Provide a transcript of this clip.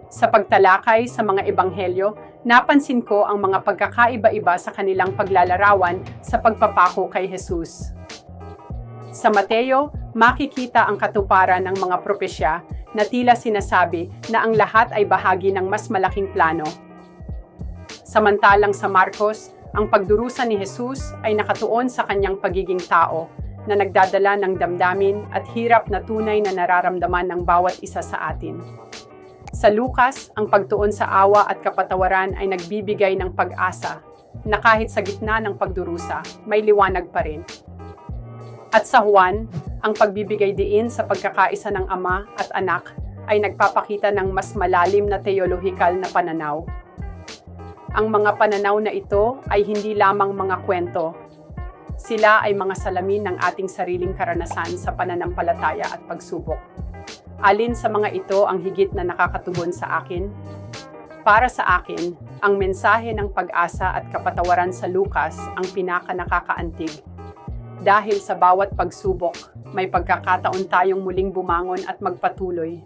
Sa pagtalakay sa mga ebanghelyo, napansin ko ang mga pagkakaiba-iba sa kanilang paglalarawan sa pagpapako kay Jesus. Sa Mateo, makikita ang katuparan ng mga propesya na tila sinasabi na ang lahat ay bahagi ng mas malaking plano. Samantalang sa Marcos, ang pagdurusa ni Jesus ay nakatuon sa kanyang pagiging tao na nagdadala ng damdamin at hirap na tunay na nararamdaman ng bawat isa sa atin. Sa Lucas, ang pagtuon sa awa at kapatawaran ay nagbibigay ng pag-asa na kahit sa gitna ng pagdurusa, may liwanag pa rin. At sa Juan, ang pagbibigay diin sa pagkakaisa ng ama at anak ay nagpapakita ng mas malalim na teolohikal na pananaw. Ang mga pananaw na ito ay hindi lamang mga kwento. Sila ay mga salamin ng ating sariling karanasan sa pananampalataya at pagsubok. Alin sa mga ito ang higit na nakakatugon sa akin? Para sa akin, ang mensahe ng pag-asa at kapatawaran sa Lucas ang pinaka-nakakaantig. Dahil sa bawat pagsubok, may pagkakataon tayong muling bumangon at magpatuloy.